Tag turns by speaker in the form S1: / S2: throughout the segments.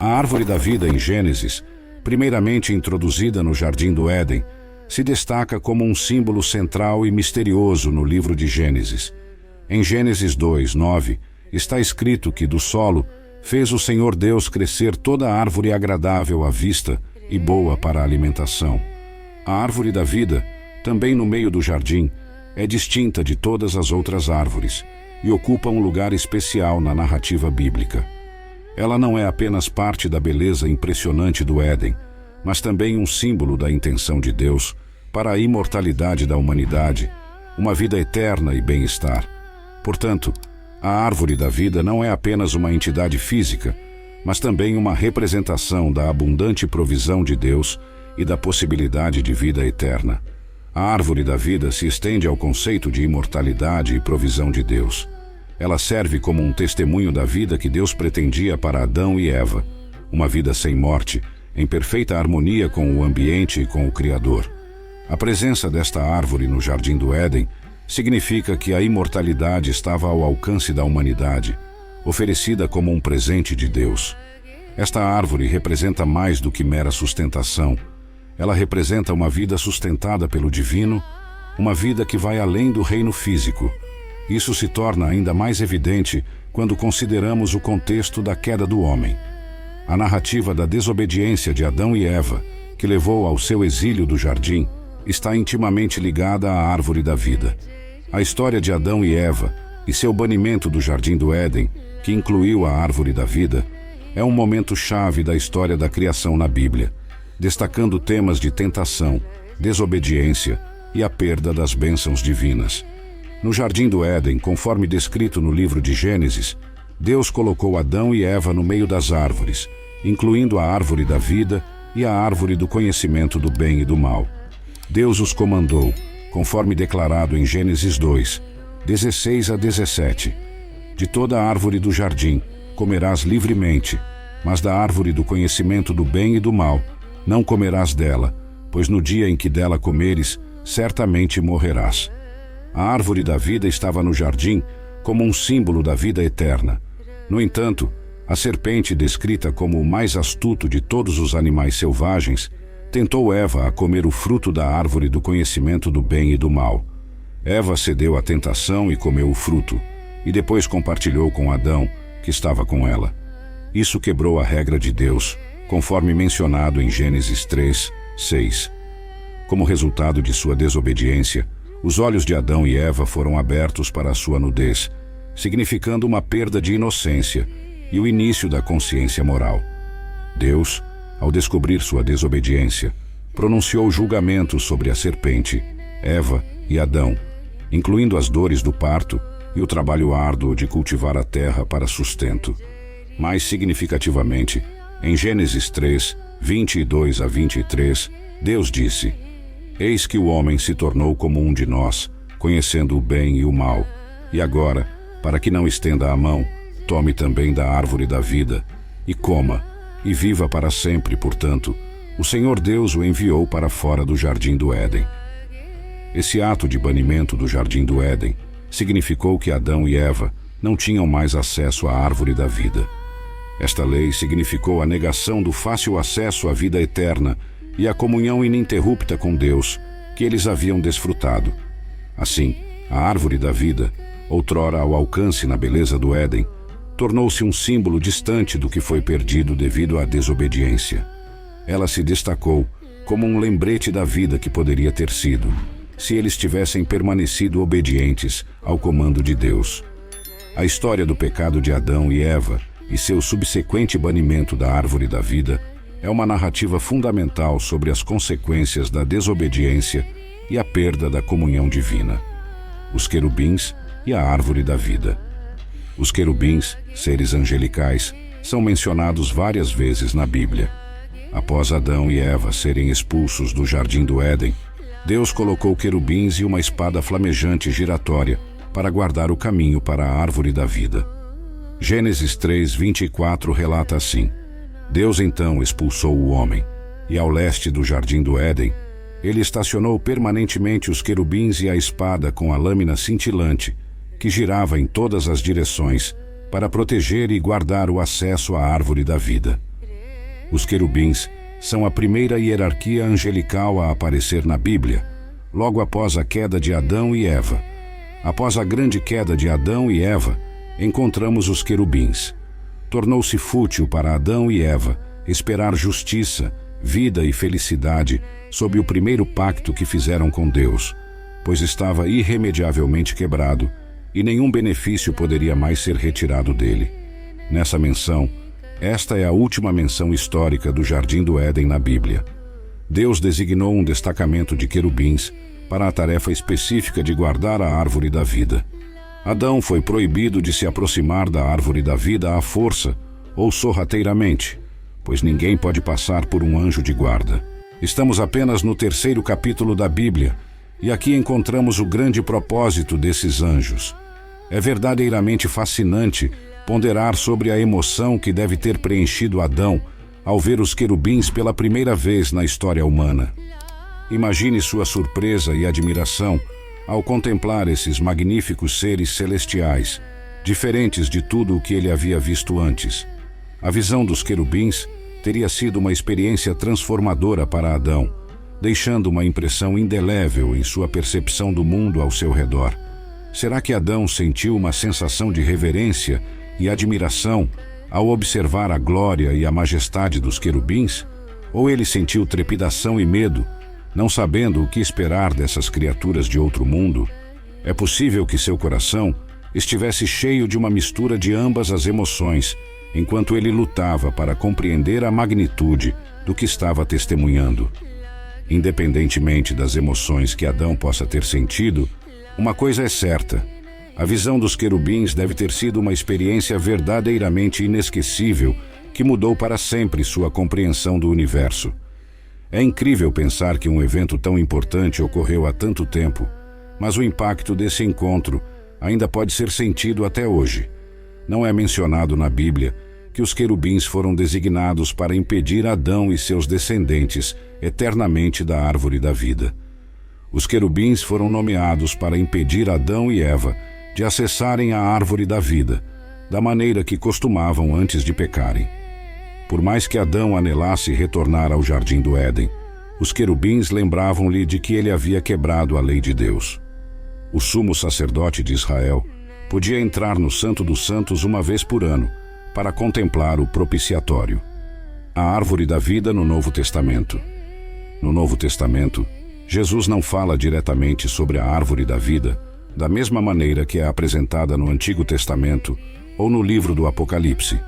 S1: A árvore da vida em Gênesis, primeiramente introduzida no Jardim do Éden, se destaca como um símbolo central e misterioso no livro de Gênesis. Em Gênesis 2:9, está escrito que do solo fez o Senhor Deus crescer toda árvore agradável à vista e boa para a alimentação. A árvore da vida, também no meio do jardim, é distinta de todas as outras árvores e ocupa um lugar especial na narrativa bíblica. Ela não é apenas parte da beleza impressionante do Éden, mas também um símbolo da intenção de Deus para a imortalidade da humanidade, uma vida eterna e bem-estar. Portanto, a árvore da vida não é apenas uma entidade física, mas também uma representação da abundante provisão de Deus e da possibilidade de vida eterna. A árvore da vida se estende ao conceito de imortalidade e provisão de Deus. Ela serve como um testemunho da vida que Deus pretendia para Adão e Eva, uma vida sem morte, em perfeita harmonia com o ambiente e com o Criador. A presença desta árvore no Jardim do Éden significa que a imortalidade estava ao alcance da humanidade, oferecida como um presente de Deus. Esta árvore representa mais do que mera sustentação. Ela representa uma vida sustentada pelo divino, uma vida que vai além do reino físico. Isso se torna ainda mais evidente quando consideramos o contexto da queda do homem. A narrativa da desobediência de Adão e Eva, que levou ao seu exílio do jardim, está intimamente ligada à árvore da vida. A história de Adão e Eva e seu banimento do Jardim do Éden, que incluiu a árvore da vida, é um momento chave da história da criação na Bíblia, destacando temas de tentação, desobediência e a perda das bênçãos divinas. No Jardim do Éden, conforme descrito no livro de Gênesis, Deus colocou Adão e Eva no meio das árvores, incluindo a árvore da vida e a árvore do conhecimento do bem e do mal. Deus os comandou, conforme declarado em Gênesis 2:16-17. De toda a árvore do jardim comerás livremente, mas da árvore do conhecimento do bem e do mal não comerás dela, pois no dia em que dela comeres, certamente morrerás. A árvore da vida estava no jardim como um símbolo da vida eterna. No entanto, a serpente, descrita como o mais astuto de todos os animais selvagens, tentou Eva a comer o fruto da árvore do conhecimento do bem e do mal. Eva cedeu à tentação e comeu o fruto, e depois compartilhou com Adão, que estava com ela. Isso quebrou a regra de Deus, conforme mencionado em Gênesis 3:6. Como resultado de sua desobediência, os olhos de Adão e Eva foram abertos para a sua nudez, significando uma perda de inocência e o início da consciência moral. Deus, ao descobrir sua desobediência, pronunciou julgamento sobre a serpente, Eva e Adão, incluindo as dores do parto e o trabalho árduo de cultivar a terra para sustento. Mais significativamente, em Gênesis 3:22-23, Deus disse: Eis que o homem se tornou como um de nós, conhecendo o bem e o mal. E agora, para que não estenda a mão, tome também da árvore da vida, e coma, e viva para sempre. Portanto, o Senhor Deus o enviou para fora do Jardim do Éden. Esse ato de banimento do Jardim do Éden significou que Adão e Eva não tinham mais acesso à árvore da vida. Esta lei significou a negação do fácil acesso à vida eterna e a comunhão ininterrupta com Deus, que eles haviam desfrutado. Assim, a árvore da vida, outrora ao alcance na beleza do Éden, tornou-se um símbolo distante do que foi perdido devido à desobediência. Ela se destacou como um lembrete da vida que poderia ter sido, se eles tivessem permanecido obedientes ao comando de Deus. A história do pecado de Adão e Eva e seu subsequente banimento da árvore da vida é uma narrativa fundamental sobre as consequências da desobediência e a perda da comunhão divina. Os querubins e a árvore da vida. Os querubins, seres angelicais, são mencionados várias vezes na Bíblia. Após Adão e Eva serem expulsos do Jardim do Éden, Deus colocou querubins e uma espada flamejante giratória para guardar o caminho para a árvore da vida. Gênesis 3:24 relata assim: Deus então expulsou o homem, e ao leste do Jardim do Éden, ele estacionou permanentemente os querubins e a espada com a lâmina cintilante, que girava em todas as direções, para proteger e guardar o acesso à árvore da vida. Os querubins são a primeira hierarquia angelical a aparecer na Bíblia, logo após a queda de Adão e Eva. Após a grande queda de Adão e Eva, encontramos os querubins. Tornou-se fútil para Adão e Eva esperar justiça, vida e felicidade sob o primeiro pacto que fizeram com Deus, pois estava irremediavelmente quebrado e nenhum benefício poderia mais ser retirado dele. Nessa menção, esta é a última menção histórica do Jardim do Éden na Bíblia. Deus designou um destacamento de querubins para a tarefa específica de guardar a árvore da vida. Adão foi proibido de se aproximar da árvore da vida à força ou sorrateiramente, pois ninguém pode passar por um anjo de guarda. Estamos apenas no 3º capítulo da Bíblia, e aqui encontramos o grande propósito desses anjos. É verdadeiramente fascinante ponderar sobre a emoção que deve ter preenchido Adão ao ver os querubins pela primeira vez na história humana. Imagine sua surpresa e admiração ao contemplar esses magníficos seres celestiais, diferentes de tudo o que ele havia visto antes. A visão dos querubins teria sido uma experiência transformadora para Adão, deixando uma impressão indelével em sua percepção do mundo ao seu redor. Será que Adão sentiu uma sensação de reverência e admiração ao observar a glória e a majestade dos querubins? Ou ele sentiu trepidação e medo, não sabendo o que esperar dessas criaturas de outro mundo? É possível que seu coração estivesse cheio de uma mistura de ambas as emoções, enquanto ele lutava para compreender a magnitude do que estava testemunhando. Independentemente das emoções que Adão possa ter sentido, uma coisa é certa: a visão dos querubins deve ter sido uma experiência verdadeiramente inesquecível que mudou para sempre sua compreensão do universo. É incrível pensar que um evento tão importante ocorreu há tanto tempo, mas o impacto desse encontro ainda pode ser sentido até hoje. Não é mencionado na Bíblia que os querubins foram designados para impedir Adão e seus descendentes eternamente da árvore da vida. Os querubins foram nomeados para impedir Adão e Eva de acessarem a árvore da vida, da maneira que costumavam antes de pecarem. Por mais que Adão anelasse retornar ao Jardim do Éden, os querubins lembravam-lhe de que ele havia quebrado a lei de Deus. O sumo sacerdote de Israel podia entrar no Santo dos Santos uma vez por ano para contemplar o propiciatório. A árvore da vida no Novo Testamento. No Novo Testamento, Jesus não fala diretamente sobre a árvore da vida da mesma maneira que é apresentada no Antigo Testamento ou no livro do Apocalipse.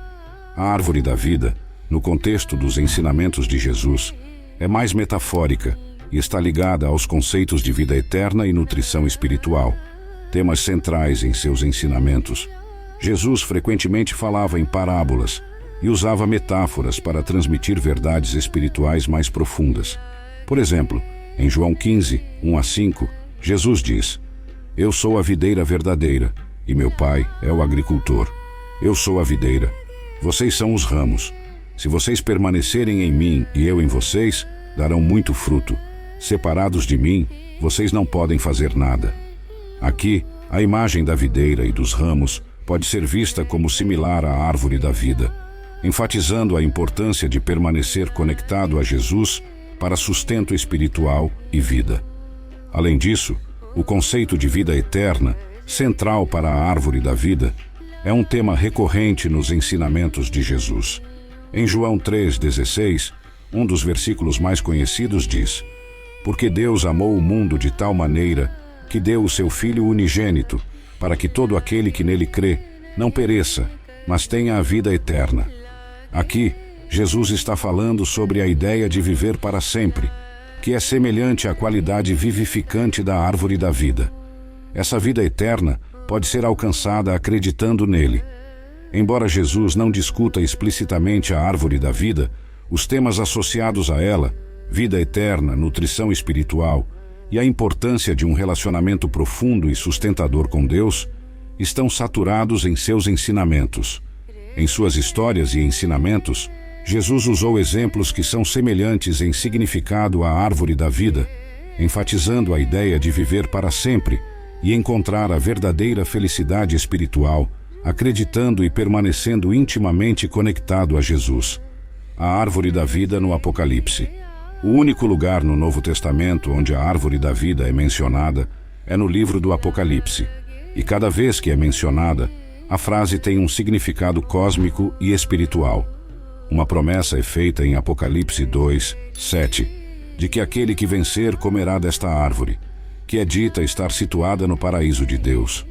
S1: A árvore da vida, no contexto dos ensinamentos de Jesus, é mais metafórica e está ligada aos conceitos de vida eterna e nutrição espiritual, temas centrais em seus ensinamentos. Jesus frequentemente falava em parábolas e usava metáforas para transmitir verdades espirituais mais profundas. Por exemplo, em João 15, 1-5, Jesus diz: "Eu sou a videira verdadeira, e meu Pai é o agricultor. Eu sou a videira, vocês são os ramos. Se vocês permanecerem em mim e eu em vocês, darão muito fruto. Separados de mim, vocês não podem fazer nada." Aqui, a imagem da videira e dos ramos pode ser vista como similar à árvore da vida, enfatizando a importância de permanecer conectado a Jesus para sustento espiritual e vida. Além disso, o conceito de vida eterna, central para a árvore da vida, é um tema recorrente nos ensinamentos de Jesus. Em João 3,16, um dos versículos mais conhecidos diz: "Porque Deus amou o mundo de tal maneira que deu o seu Filho unigênito, para que todo aquele que nele crê não pereça, mas tenha a vida eterna." Aqui, Jesus está falando sobre a ideia de viver para sempre, que é semelhante à qualidade vivificante da árvore da vida. Essa vida eterna pode ser alcançada acreditando nele. Embora Jesus não discuta explicitamente a árvore da vida, os temas associados a ela, vida eterna, nutrição espiritual e a importância de um relacionamento profundo e sustentador com Deus, estão saturados em seus ensinamentos. Em suas histórias e ensinamentos, Jesus usou exemplos que são semelhantes em significado à árvore da vida, enfatizando a ideia de viver para sempre e encontrar a verdadeira felicidade espiritual, acreditando e permanecendo intimamente conectado a Jesus. a árvore da vida no Apocalipse. O único lugar no Novo Testamento onde a árvore da vida é mencionada é no livro do Apocalipse. E cada vez que é mencionada, a frase tem um significado cósmico e espiritual. Uma promessa é feita em Apocalipse 2, 7, de que aquele que vencer comerá desta árvore, que é dita estar situada no paraíso de Deus.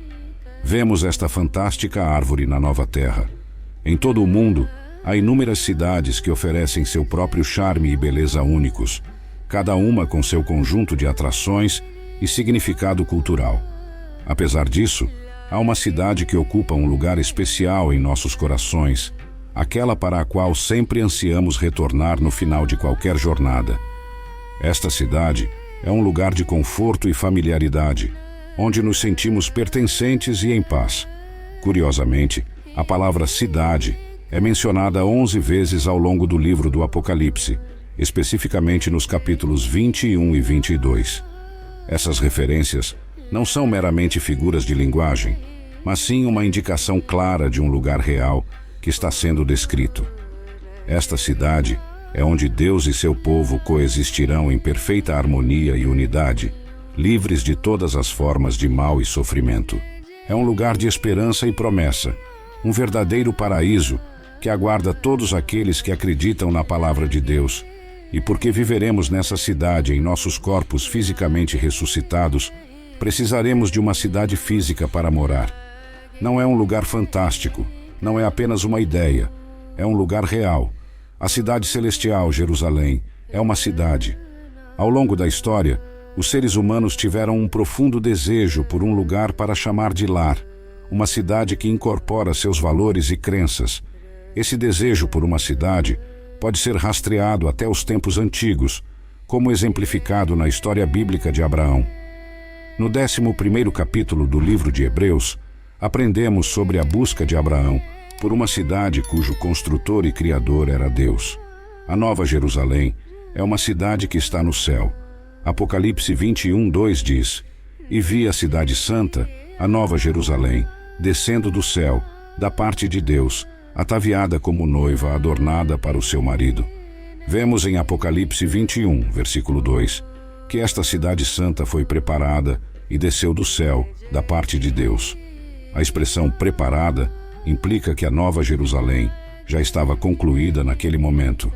S1: Vemos esta fantástica árvore na Nova Terra. Em todo o mundo, há inúmeras cidades que oferecem seu próprio charme e beleza únicos, cada uma com seu conjunto de atrações e significado cultural. Apesar disso, há uma cidade que ocupa um lugar especial em nossos corações, aquela para a qual sempre ansiamos retornar no final de qualquer jornada. Esta cidade é um lugar de conforto e familiaridade, onde nos sentimos pertencentes e em paz. Curiosamente, a palavra cidade é mencionada 11 vezes ao longo do livro do Apocalipse, especificamente nos capítulos 21 e 22. Essas referências não são meramente figuras de linguagem, mas sim uma indicação clara de um lugar real que está sendo descrito. Esta cidade é onde Deus e seu povo coexistirão em perfeita harmonia e unidade, livres de todas as formas de mal e sofrimento. É um lugar de esperança e promessa, um verdadeiro paraíso que aguarda todos aqueles que acreditam na palavra de Deus. E porque viveremos nessa cidade em nossos corpos fisicamente ressuscitados, precisaremos de uma cidade física para morar. Não é um lugar fantástico, não é apenas uma ideia, é um lugar real. A cidade celestial, Jerusalém, é uma cidade. Ao longo da história, os seres humanos tiveram um profundo desejo por um lugar para chamar de lar, uma cidade que incorpora seus valores e crenças. Esse desejo por uma cidade pode ser rastreado até os tempos antigos, como exemplificado na história bíblica de Abraão. No 11º capítulo do livro de Hebreus, aprendemos sobre a busca de Abraão por uma cidade cujo construtor e criador era Deus. A Nova Jerusalém é uma cidade que está no céu. Apocalipse 21, 2 diz: "E vi a cidade santa, a Nova Jerusalém, descendo do céu, da parte de Deus, ataviada como noiva adornada para o seu marido." Vemos em Apocalipse 21, versículo 2, que esta cidade santa foi preparada e desceu do céu, da parte de Deus. A expressão preparada implica que a Nova Jerusalém já estava concluída naquele momento.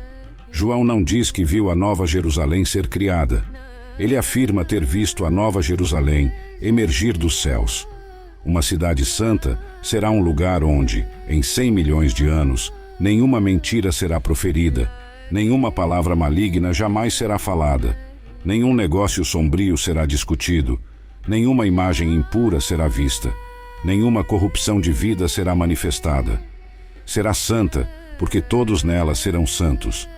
S1: João não diz que viu a Nova Jerusalém ser criada. Ele afirma ter visto a Nova Jerusalém emergir dos céus. Uma cidade santa será um lugar onde, em 100 milhões de anos, nenhuma mentira será proferida, nenhuma palavra maligna jamais será falada, nenhum negócio sombrio será discutido, nenhuma imagem impura será vista, nenhuma corrupção de vida será manifestada. Será santa, porque todos nela serão santos.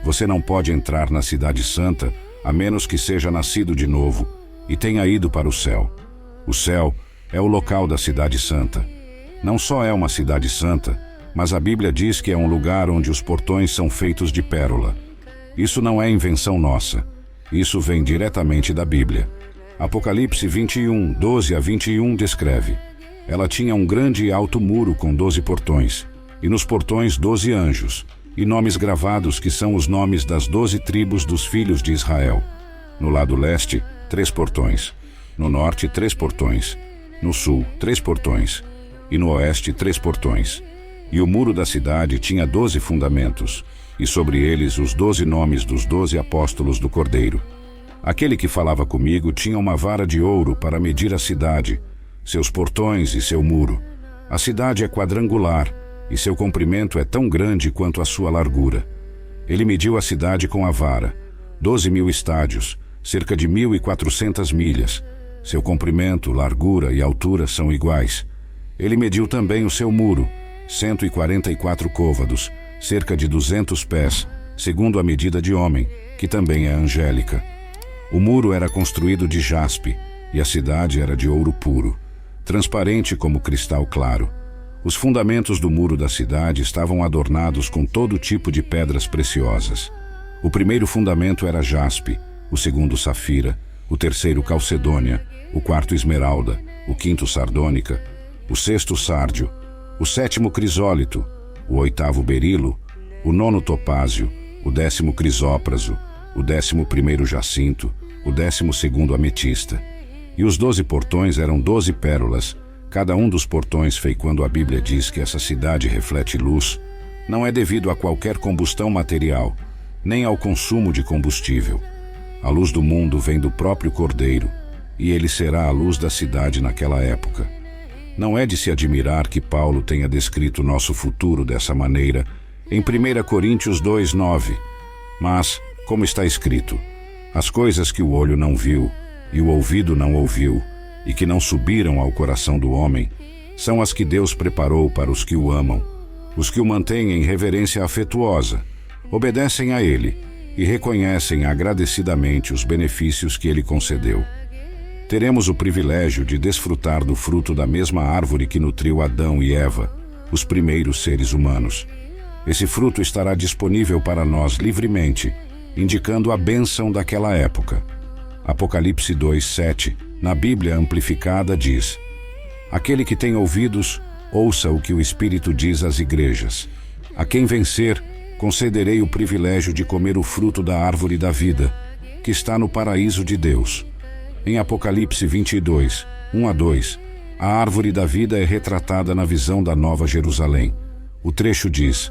S1: Você não pode entrar na cidade santa a menos que seja nascido de novo e tenha ido para o céu. O céu é o local da cidade santa. Não só é uma cidade santa, mas a Bíblia diz que é um lugar onde os portões são feitos de pérola. Isso não é invenção nossa. Isso vem diretamente da Bíblia. Apocalipse 21, 12 a 21 descreve: "Ela tinha um grande e alto muro com 12 portões, e nos portões 12 anjos, e nomes gravados que são os nomes das 12 tribos dos filhos de Israel. No lado leste, 3 portões. No norte, 3 portões. No sul, 3 portões. E no oeste, 3 portões. E o muro da cidade tinha 12 fundamentos, e sobre eles os 12 nomes dos 12 apóstolos do Cordeiro. Aquele que falava comigo tinha uma vara de ouro para medir a cidade, seus portões e seu muro. A cidade é quadrangular, e seu comprimento é tão grande quanto a sua largura. Ele mediu a cidade com a vara, 12.000 estádios, cerca de 1.400 milhas. Seu comprimento, largura e altura são iguais. Ele mediu também o seu muro, 144 côvados, cerca de 200 pés, segundo a medida de homem, que também é angélica. O muro era construído de jaspe, e a cidade era de ouro puro, transparente como cristal claro. Os fundamentos do muro da cidade estavam adornados com todo tipo de pedras preciosas. O primeiro fundamento era jaspe, o segundo safira, o terceiro calcedônia, o quarto esmeralda, o quinto sardônica, o sexto sárdio, o sétimo crisólito, o oitavo berilo, o 9º topázio, o 10º crisópraso, o 11º jacinto, o 12º ametista. E os 12 portões eram 12 pérolas. Cada um dos portões fei quando a Bíblia diz que essa cidade reflete luz, não é devido a qualquer combustão material, nem ao consumo de combustível. A luz do mundo vem do próprio Cordeiro, e ele será a luz da cidade naquela época. Não é de se admirar que Paulo tenha descrito nosso futuro dessa maneira em 1 Coríntios 2:9. Mas, como está escrito, as coisas que o olho não viu e o ouvido não ouviu, e que não subiram ao coração do homem, são as que Deus preparou para os que o amam, os que o mantêm em reverência afetuosa, obedecem a ele e reconhecem agradecidamente os benefícios que ele concedeu. Teremos o privilégio de desfrutar do fruto da mesma árvore que nutriu Adão e Eva, os primeiros seres humanos. Esse fruto estará disponível para nós livremente, indicando a bênção daquela época. Apocalipse 2:7, na Bíblia Amplificada, diz: Aquele que tem ouvidos, ouça o que o Espírito diz às igrejas. A quem vencer, concederei o privilégio de comer o fruto da árvore da vida, que está no paraíso de Deus. Em Apocalipse 22, 1-2, a árvore da vida é retratada na visão da Nova Jerusalém. O trecho diz: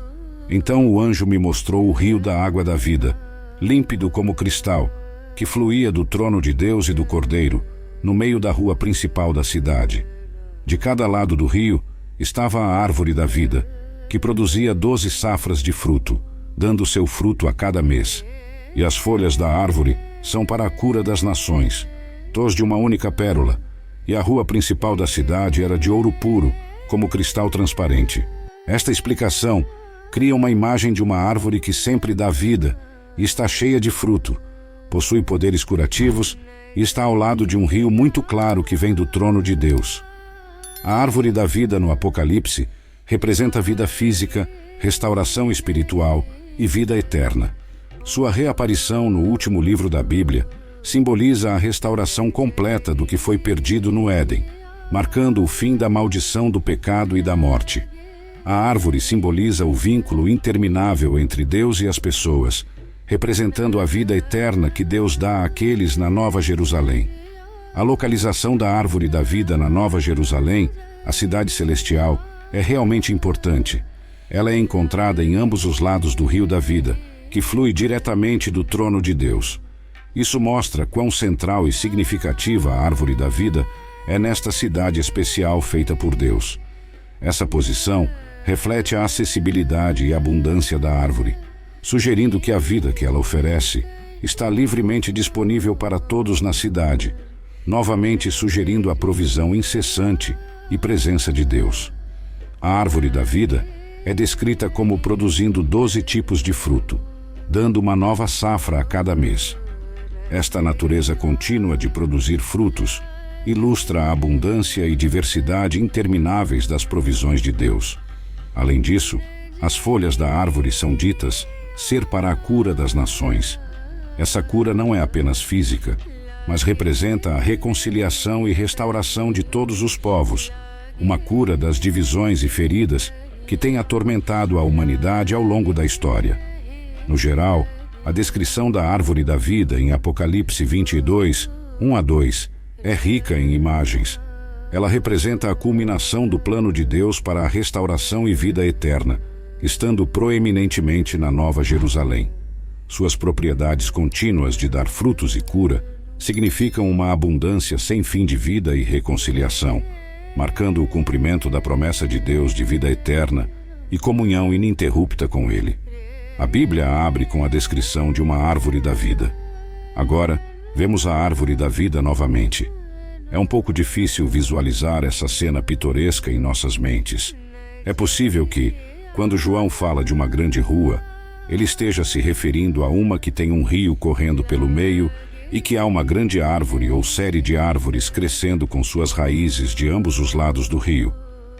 S1: Então o anjo me mostrou o rio da água da vida, límpido como cristal, que fluía do trono de Deus e do Cordeiro, no meio da rua principal da cidade. De cada lado do rio estava a árvore da vida, que produzia 12 safras de fruto, dando seu fruto a cada mês. E as folhas da árvore são para a cura das nações, tons de uma única pérola, e a rua principal da cidade era de ouro puro, como cristal transparente. Esta explicação cria uma imagem de uma árvore que sempre dá vida e está cheia de fruto, possui poderes curativos e está ao lado de um rio muito claro que vem do trono de Deus. A árvore da vida no Apocalipse representa vida física, restauração espiritual e vida eterna. Sua reaparição no último livro da Bíblia simboliza a restauração completa do que foi perdido no Éden, marcando o fim da maldição do pecado e da morte. A árvore simboliza o vínculo interminável entre Deus e as pessoas, representando a vida eterna que Deus dá àqueles na Nova Jerusalém. A localização da árvore da vida na Nova Jerusalém, a cidade celestial, é realmente importante. Ela é encontrada em ambos os lados do rio da vida, que flui diretamente do trono de Deus. Isso mostra quão central e significativa a árvore da vida é nesta cidade especial feita por Deus. Essa posição reflete a acessibilidade e abundância da árvore, sugerindo que a vida que ela oferece está livremente disponível para todos na cidade, novamente sugerindo a provisão incessante e presença de Deus. A árvore da vida é descrita como produzindo 12 tipos de fruto, dando uma nova safra a cada mês. Esta natureza contínua de produzir frutos ilustra a abundância e diversidade intermináveis das provisões de Deus. Além disso, as folhas da árvore são ditas ser para a cura das nações. Essa cura não é apenas física, mas representa a reconciliação e restauração de todos os povos, uma cura das divisões e feridas que têm atormentado a humanidade ao longo da história. No geral, a descrição da árvore da vida em Apocalipse 22, 1-2, é rica em imagens. Ela representa a culminação do plano de Deus para a restauração e vida eterna, estando proeminentemente na Nova Jerusalém. Suas propriedades contínuas de dar frutos e cura significam uma abundância sem fim de vida e reconciliação, marcando o cumprimento da promessa de Deus de vida eterna e comunhão ininterrupta com Ele. A Bíblia abre com a descrição de uma árvore da vida. Agora, vemos a árvore da vida novamente. É um pouco difícil visualizar essa cena pitoresca em nossas mentes. É possível que, quando João fala de uma grande rua, ele esteja se referindo a uma que tem um rio correndo pelo meio e que há uma grande árvore ou série de árvores crescendo com suas raízes de ambos os lados do rio.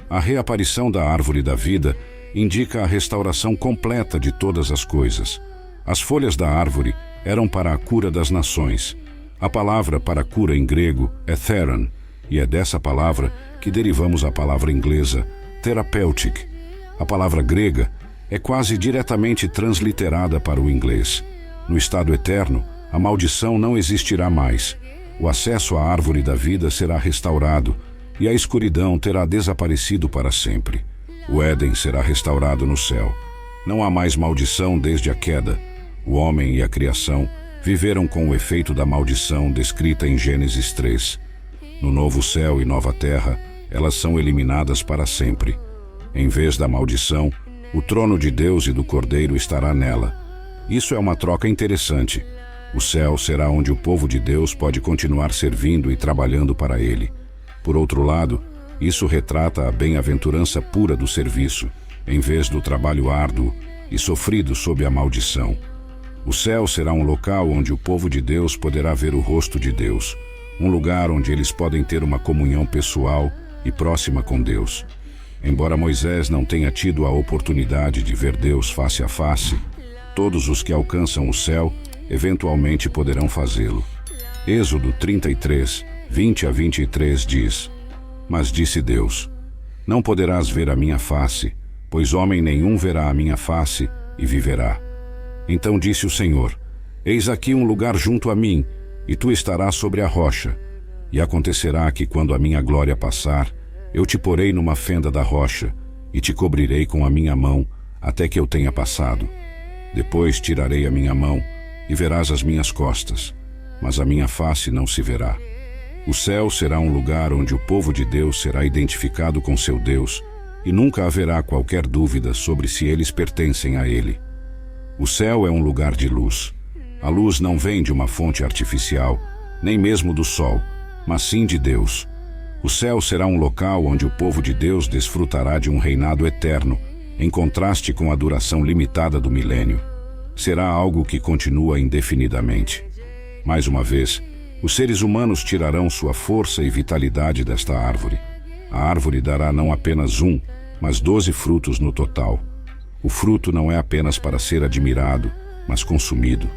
S1: A reaparição da árvore da vida indica a restauração completa de todas as coisas. As folhas da árvore eram para a cura das nações. A palavra para cura em grego é theron, e é dessa palavra que derivamos a palavra inglesa therapeutic. A palavra grega é quase diretamente transliterada para o inglês. No estado eterno, a maldição não existirá mais. O acesso à árvore da vida será restaurado e a escuridão terá desaparecido para sempre. O Éden será restaurado no céu. Não há mais maldição desde a queda. O homem e a criação viveram com o efeito da maldição descrita em Gênesis 3. No novo céu e nova terra, elas são eliminadas para sempre. Em vez da maldição, o trono de Deus e do Cordeiro estará nela. Isso é uma troca interessante. O céu será onde o povo de Deus pode continuar servindo e trabalhando para ele. Por outro lado, isso retrata a bem-aventurança pura do serviço, em vez do trabalho árduo e sofrido sob a maldição. O céu será um local onde o povo de Deus poderá ver o rosto de Deus, um lugar onde eles podem ter uma comunhão pessoal e próxima com Deus. Embora Moisés não tenha tido a oportunidade de ver Deus face a face, todos os que alcançam o céu eventualmente poderão fazê-lo. Êxodo 33, 20 a 23 diz: Mas disse Deus: Não poderás ver a minha face, pois homem nenhum verá a minha face e viverá. Então disse o Senhor: Eis aqui um lugar junto a mim, e tu estarás sobre a rocha. E acontecerá que, quando a minha glória passar, eu te porei numa fenda da rocha, e te cobrirei com a minha mão, até que eu tenha passado. Depois tirarei a minha mão, e verás as minhas costas, mas a minha face não se verá. O céu será um lugar onde o povo de Deus será identificado com seu Deus, e nunca haverá qualquer dúvida sobre se eles pertencem a Ele. O céu é um lugar de luz. A luz não vem de uma fonte artificial, nem mesmo do sol, mas sim de Deus. O céu será um local onde o povo de Deus desfrutará de um reinado eterno, em contraste com a duração limitada do milênio. Será algo que continua indefinidamente. Mais uma vez, os seres humanos tirarão sua força e vitalidade desta árvore. A árvore dará não apenas mas 12 frutos no total. O fruto não é apenas para ser admirado, mas consumido.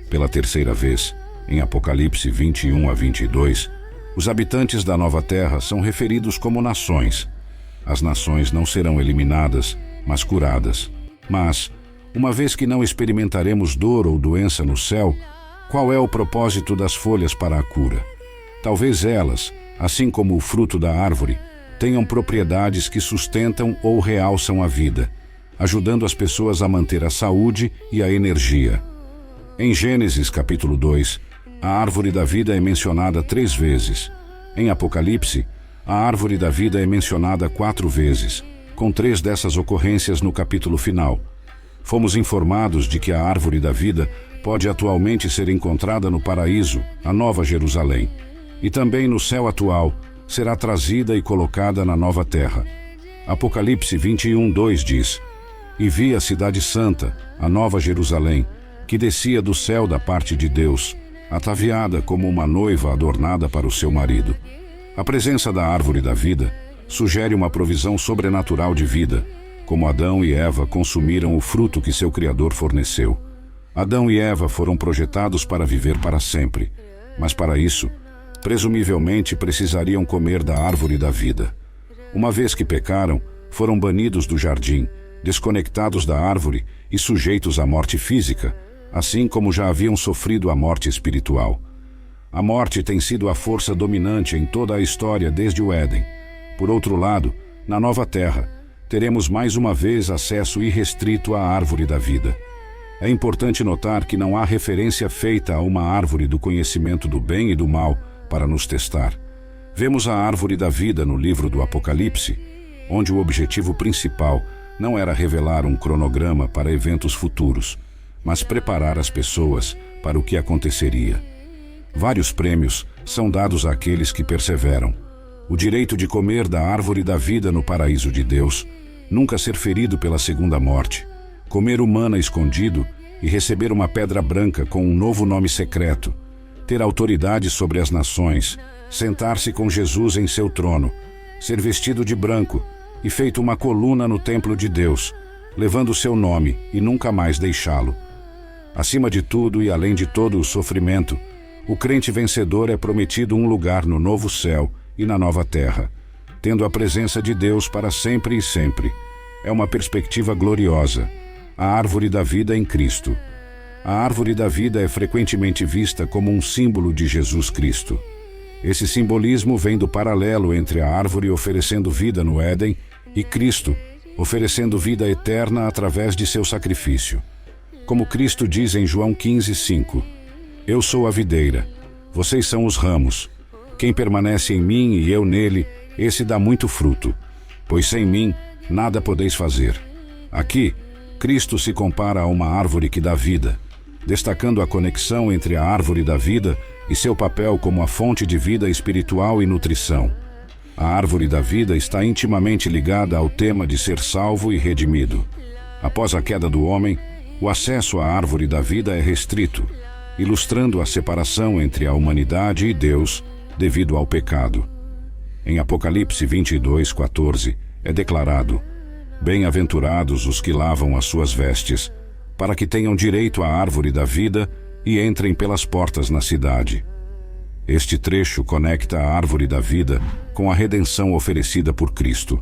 S1: Pela terceira vez, em Apocalipse 21 a 22, os habitantes da nova terra são referidos como nações. As nações não serão eliminadas, mas curadas. Mas, uma vez que não experimentaremos dor ou doença no céu, qual é o propósito das folhas para a cura? Talvez elas, assim como o fruto da árvore, tenham propriedades que sustentam ou realçam a vida, ajudando as pessoas a manter a saúde e a energia. Em Gênesis capítulo 2, a árvore da vida é mencionada 3 vezes. Em Apocalipse, a árvore da vida é mencionada 4 vezes, com 3 dessas ocorrências no capítulo final. Fomos informados de que a árvore da vida pode atualmente ser encontrada no paraíso, a Nova Jerusalém, e também no céu atual será trazida e colocada na nova terra. Apocalipse 21:2 diz: E vi a cidade santa, a Nova Jerusalém, que descia do céu da parte de Deus, ataviada como uma noiva adornada para o seu marido. A presença da árvore da vida sugere uma provisão sobrenatural de vida, como Adão e Eva consumiram o fruto que seu Criador forneceu. Adão e Eva foram projetados para viver para sempre, mas para isso, presumivelmente precisariam comer da árvore da vida. Uma vez que pecaram, foram banidos do jardim, desconectados da árvore e sujeitos à morte física, assim como já haviam sofrido a morte espiritual. A morte tem sido a força dominante em toda a história desde o Éden. Por outro lado, na nova terra, teremos mais uma vez acesso irrestrito à árvore da vida. É importante notar que não há referência feita a uma árvore do conhecimento do bem e do mal para nos testar. Vemos a árvore da vida no livro do Apocalipse, onde o objetivo principal não era revelar um cronograma para eventos futuros, mas preparar as pessoas para o que aconteceria. Vários prêmios são dados àqueles que perseveram. O direito de comer da árvore da vida no paraíso de Deus, nunca ser ferido pela segunda morte, comer o maná escondido e receber uma pedra branca com um novo nome secreto, ter autoridade sobre as nações, sentar-se com Jesus em seu trono, ser vestido de branco e feito uma coluna no templo de Deus, levando seu nome e nunca mais deixá-lo. Acima de tudo e além de todo o sofrimento, o crente vencedor é prometido um lugar no novo céu e na nova terra, tendo a presença de Deus para sempre e sempre. é uma perspectiva gloriosa, a árvore da vida em Cristo. A árvore da vida é frequentemente vista como um símbolo de Jesus Cristo. Esse simbolismo vem do paralelo entre a árvore oferecendo vida no Éden e Cristo, oferecendo vida eterna através de seu sacrifício. Como Cristo diz em João 15:5, Eu sou a videira, vocês são os ramos. Quem permanece em mim e eu nele, esse dá muito fruto, pois sem mim nada podeis fazer. Aqui, Cristo se compara a uma árvore que dá vida, destacando a conexão entre a árvore da vida e seu papel como a fonte de vida espiritual e nutrição. A árvore da vida está intimamente ligada ao tema de ser salvo e redimido. Após a queda do homem, o acesso à árvore da vida é restrito, ilustrando a separação entre a humanidade e Deus devido ao pecado. Em Apocalipse 22:14 é declarado: Bem-aventurados os que lavam as suas vestes, para que tenham direito à árvore da vida e entrem pelas portas na cidade. Este trecho conecta a árvore da vida com a redenção oferecida por Cristo.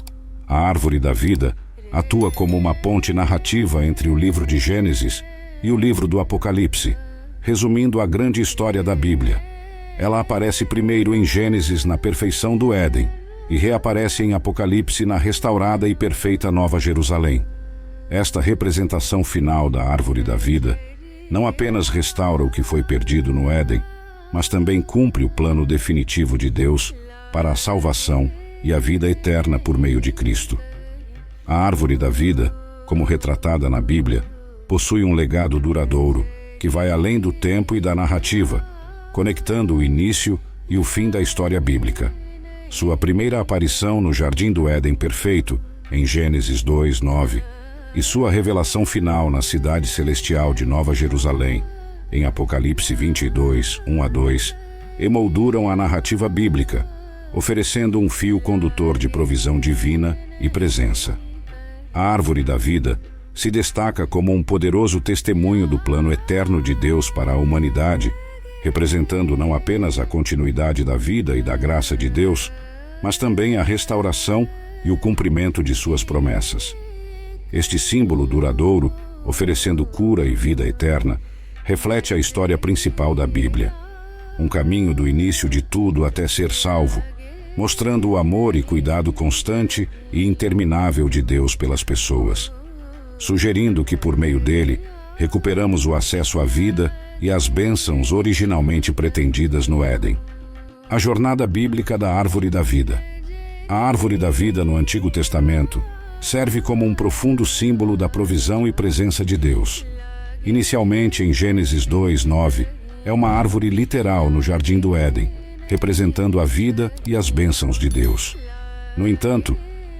S1: A árvore da vida atua como uma ponte narrativa entre o livro de Gênesis e o livro do Apocalipse, resumindo a grande história da Bíblia. Ela aparece primeiro em Gênesis na perfeição do Éden e reaparece em Apocalipse na restaurada e perfeita Nova Jerusalém. Esta representação final da árvore da vida não apenas restaura o que foi perdido no Éden, mas também cumpre o plano definitivo de Deus para a salvação e a vida eterna por meio de Cristo. A árvore da vida, como retratada na Bíblia, possui um legado duradouro que vai além do tempo e da narrativa, conectando o início e o fim da história bíblica. Sua primeira aparição no Jardim do Éden perfeito, em Gênesis 2:9, e sua revelação final na cidade celestial de Nova Jerusalém, em Apocalipse 22:1-2, emolduram a narrativa bíblica, oferecendo um fio condutor de provisão divina e presença. A árvore da vida se destaca como um poderoso testemunho do plano eterno de Deus para a humanidade, representando não apenas a continuidade da vida e da graça de Deus, mas também a restauração e o cumprimento de suas promessas. Este símbolo duradouro, oferecendo cura e vida eterna, reflete a história principal da Bíblia, um caminho do início de tudo até ser salvo, mostrando o amor e cuidado constante e interminável de Deus pelas pessoas, sugerindo que por meio dele recuperamos o acesso à vida e às bênçãos originalmente pretendidas no Éden. A jornada bíblica da árvore da vida. A árvore da vida no Antigo Testamento serve como um profundo símbolo da provisão e presença de Deus. Inicialmente em Gênesis 2:9, é uma árvore literal no Jardim do Éden, representando a vida e as bênçãos de Deus. No entanto,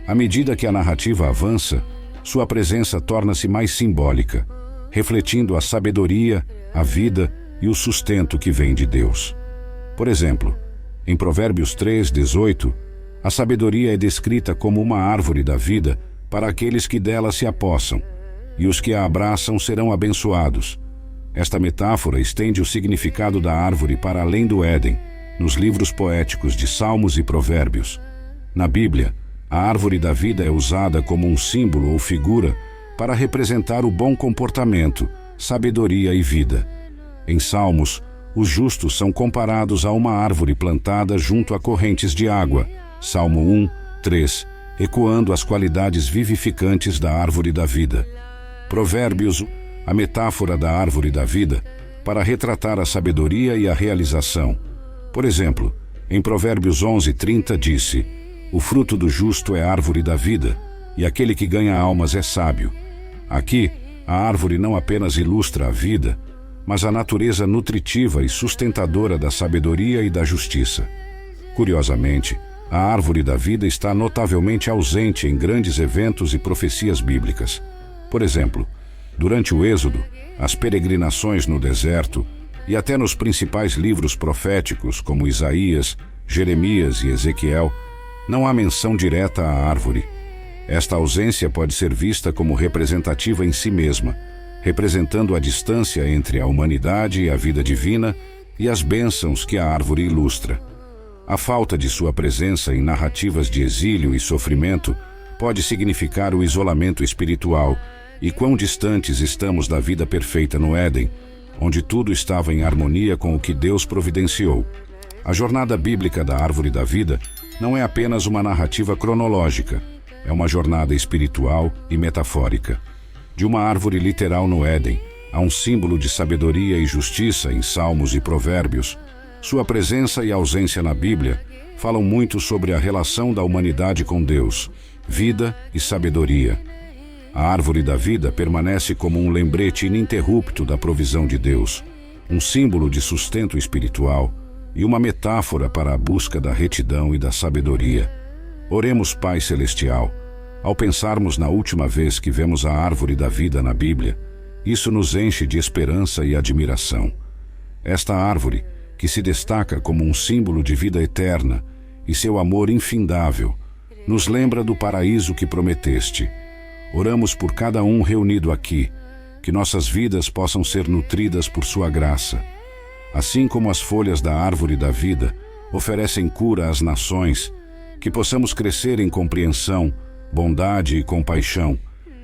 S1: à medida que a narrativa avança, sua presença torna-se mais simbólica, refletindo a sabedoria, a vida e o sustento que vem de Deus. Por exemplo, em Provérbios 3:18, a sabedoria é descrita como uma árvore da vida para aqueles que dela se apossam, e os que a abraçam serão abençoados. Esta metáfora estende o significado da árvore para além do Éden, nos livros poéticos de Salmos e Provérbios. Na Bíblia, a árvore da vida é usada como um símbolo ou figura para representar o bom comportamento, sabedoria e vida. Em Salmos, os justos são comparados a uma árvore plantada junto a correntes de água, Salmo 1:3, ecoando as qualidades vivificantes da árvore da vida. Provérbios, a metáfora da árvore da vida, para retratar a sabedoria e a realização. Por exemplo, em Provérbios 11:30 disse: O fruto do justo é árvore da vida, e aquele que ganha almas é sábio. Aqui, a árvore não apenas ilustra a vida, mas a natureza nutritiva e sustentadora da sabedoria e da justiça. Curiosamente, a árvore da vida está notavelmente ausente em grandes eventos e profecias bíblicas. Por exemplo, durante o Êxodo, as peregrinações no deserto e até nos principais livros proféticos como Isaías, Jeremias e Ezequiel, não há menção direta à árvore. Esta ausência pode ser vista como representativa em si mesma, representando a distância entre a humanidade e a vida divina e as bênçãos que a árvore ilustra. A falta de sua presença em narrativas de exílio e sofrimento pode significar o isolamento espiritual e quão distantes estamos da vida perfeita no Éden, onde tudo estava em harmonia com o que Deus providenciou. A jornada bíblica da Árvore da Vida não é apenas uma narrativa cronológica, é uma jornada espiritual e metafórica. De uma árvore literal no Éden, há um símbolo de sabedoria e justiça em Salmos e Provérbios. Sua presença e ausência na Bíblia falam muito sobre a relação da humanidade com Deus, vida e sabedoria. A Árvore da Vida permanece como um lembrete ininterrupto da provisão de Deus, um símbolo de sustento espiritual e uma metáfora para a busca da retidão e da sabedoria. Oremos, Pai Celestial, ao pensarmos na última vez que vemos a Árvore da Vida na Bíblia, isso nos enche de esperança e admiração. Esta árvore, que se destaca como um símbolo de vida eterna e seu amor infindável, nos lembra do paraíso que prometeste. Oramos por cada um reunido aqui, que nossas vidas possam ser nutridas por sua graça. Assim como as folhas da Árvore da Vida oferecem cura às nações, que possamos crescer em compreensão, bondade e compaixão,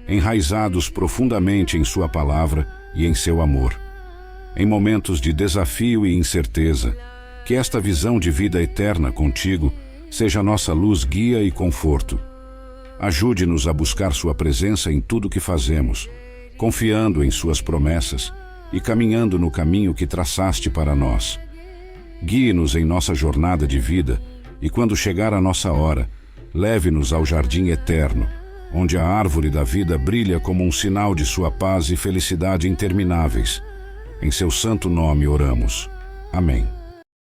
S1: enraizados profundamente em sua palavra e em seu amor. Em momentos de desafio e incerteza, que esta visão de vida eterna contigo seja nossa luz, guia e conforto. Ajude-nos a buscar sua presença em tudo que fazemos, confiando em suas promessas e caminhando no caminho que traçaste para nós. Guie-nos em nossa jornada de vida e, quando chegar a nossa hora, leve-nos ao jardim eterno, onde a Árvore da Vida brilha como um sinal de sua paz e felicidade intermináveis. Em seu santo nome oramos. Amém.